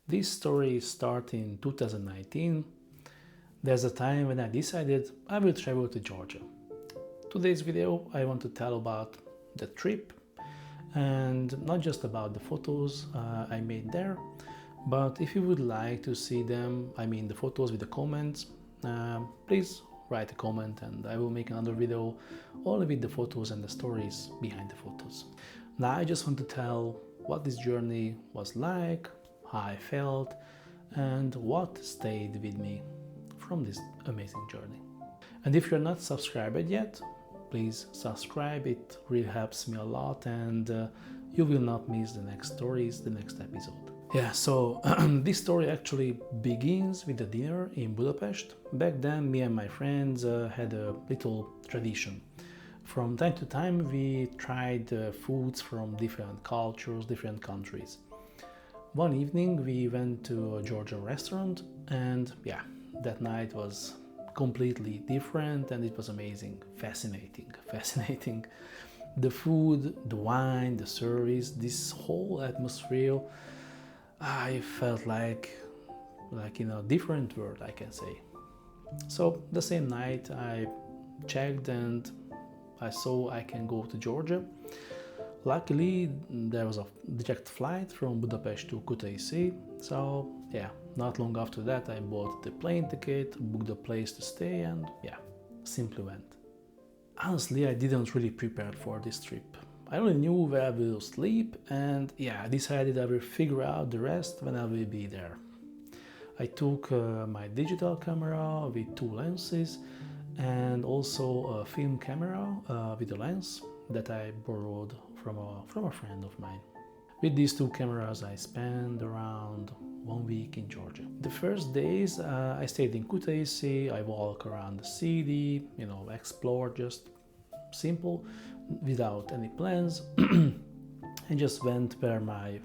This story started in 2019. There's a time when I decided I will travel to Georgia. Today's video I want to tell about the trip and not just about the photos I made there, but if you would like to see them, the photos with the comments, please write a comment and I will make another video only with the photos and the stories behind the photos. Now I just want to tell what this journey was like, how I felt, and what stayed with me from this amazing journey. And if you're not subscribed yet, please subscribe, it really helps me a lot, and you will not miss the next stories, the next episode. Yeah, so this story actually begins with a dinner in Budapest. Back then, me and my friends had a little tradition. From time to time, we tried foods from different cultures, different countries. One evening, we went to a Georgian restaurant, and yeah, that night was completely different and it was amazing, fascinating. The food, the wine, the service, this whole atmosphere, I felt like in a different world, I can say. So the same night I checked and I saw I can go to Georgia. Luckily there was a direct flight from Budapest to Kutaisi, so yeah, not long after that I bought the plane ticket, booked a place to stay, and yeah, simply went. Honestly, I didn't really prepare for this trip. I only knew where I will sleep, and yeah, I decided I will figure out the rest when I will be there. I took my digital camera with 2 lenses and also a film camera with a lens that I borrowed from a friend of mine. With these 2 cameras I spent around 1 week in Georgia. The first days I stayed in Kutaisi, I walked around the city, explore, just simple, without any plans, and just went where my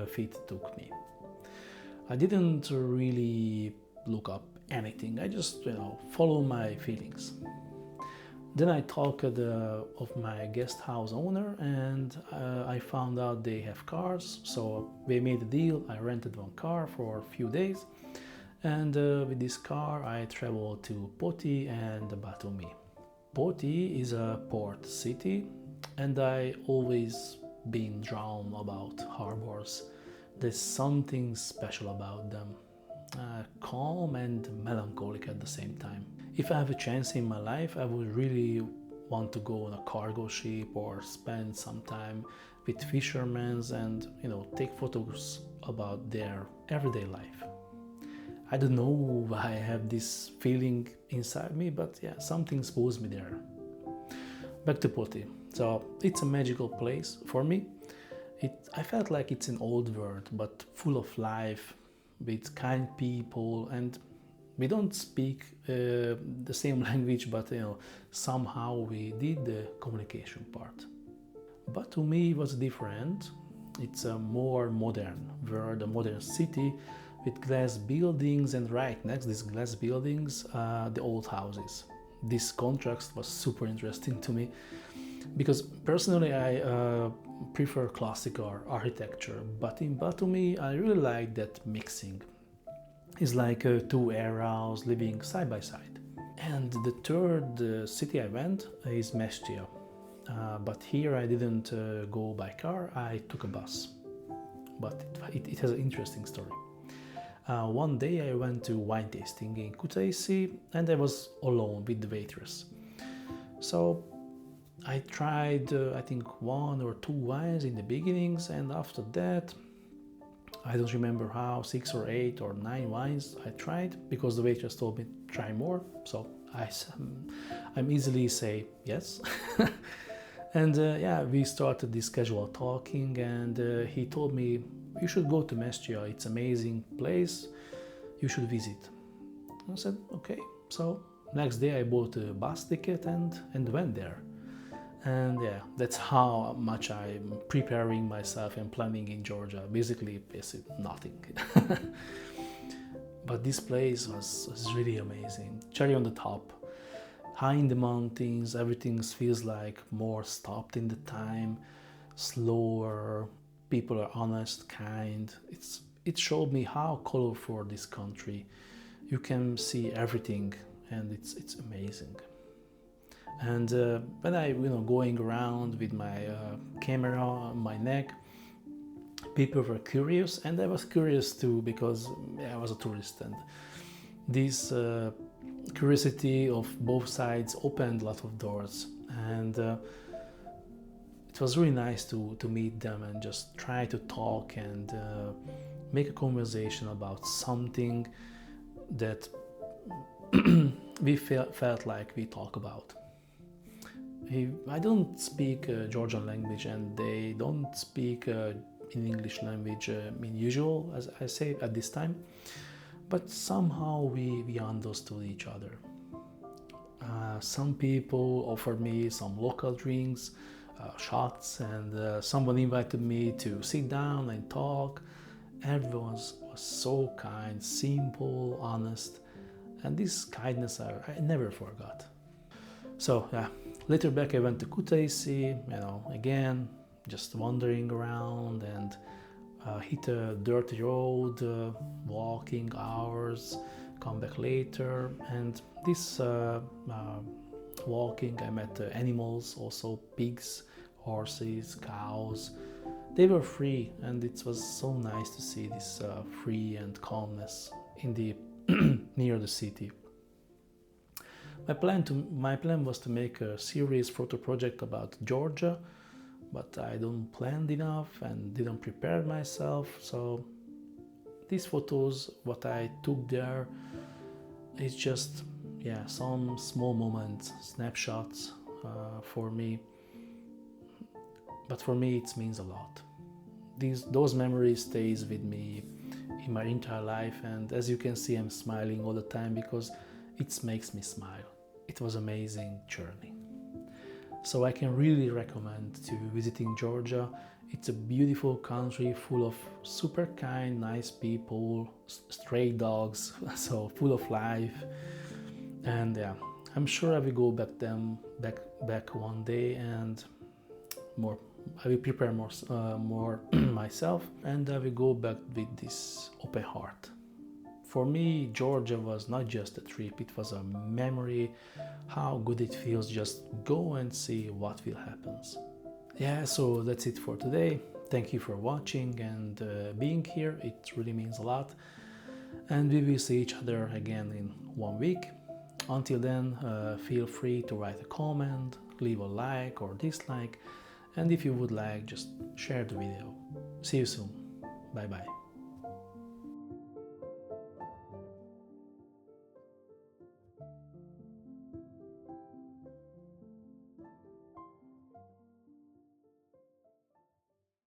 feet took me. I didn't really look up anything, I just follow my feelings. Then I talked of my guest house owner, and I found out they have cars, so we made a deal. I rented 1 car for a few days, and with this car I traveled to Poti and Batumi. Poti is a port city, and I always been drawn about harbors. There's something special about them, calm and melancholic at the same time. If I have a chance in my life, I would really want to go on a cargo ship or spend some time with fishermen and take photos about their everyday life. I don't know why I have this feeling inside me, but yeah, something pulls me there. Back to Poti. So it's a magical place for me. I felt like it's an old world, but full of life, with kind people, and we don't speak the same language, but somehow we did the communication part. But to me it was different. It's a more modern world, a modern city with glass buildings, and right next to these glass buildings the old houses. This contrast was super interesting to me because personally I prefer classical architecture, but in Batumi I really like that mixing. It's like 2 eras living side by side. And the third city I went is Mestia, but here I didn't go by car, I took a bus. But it has an interesting story. One day I went to wine tasting in Kutaisi and I was alone with the waitress. So I tried I think 1 or 2 wines in the beginnings, and after that I don't remember how, 6 or 8 or 9 wines I tried, because the waitress told me try more, so I'm easily say yes. And yeah, we started this casual talking, and he told me you should go to Mestia, it's an amazing place, you should visit. I said okay, so next day I bought a bus ticket and went there. And yeah, that's how much I'm preparing myself and planning in Georgia. Basically nothing. But this place was really amazing. Cherry on the top. High in the mountains, everything feels like more stopped in the time, slower, people are honest, kind. it showed me how colorful this country. You can see everything, and it's amazing. And when I going around with my camera on my neck, people were curious, and I was curious too, because I was a tourist, and this curiosity of both sides opened a lot of doors. And it was really nice to meet them and just try to talk and make a conversation about something that we felt like we talk about. I don't speak Georgian language, and they don't speak in English language in usual, as I say at this time, but somehow we understood each other. Some people offered me some local drinks, shots, and someone invited me to sit down and talk. Everyone was so kind, simple, honest, and this kindness I never forgot. So yeah, later back I went to Kutaisi, again, just wandering around, and hit a dirty road, walking hours, come back later, and this walking I met animals, also pigs, horses, cows. They were free, and it was so nice to see this free and calmness in the near the city. My plan was to make a series photo project about Georgia, but I don't planned enough and didn't prepare myself. So these photos, what I took there, is just some small moments, snapshots for me. But for me, it means a lot. Those memories stays with me in my entire life, and as you can see, I'm smiling all the time because it makes me smile. It was an amazing journey. So I can really recommend to visiting Georgia. It's a beautiful country full of super kind, nice people, stray dogs, so full of life. And yeah, I'm sure I will go back one day, and I will prepare more myself, and I will go back with this open heart. For me, Georgia was not just a trip, it was a memory, how good it feels just go and see what will happen. Yeah, so that's it for today. Thank you for watching and being here, it really means a lot. And we will see each other again in 1 week. Until then, feel free to write a comment, leave a like or dislike, and if you would like, just share the video. See you soon. Bye bye.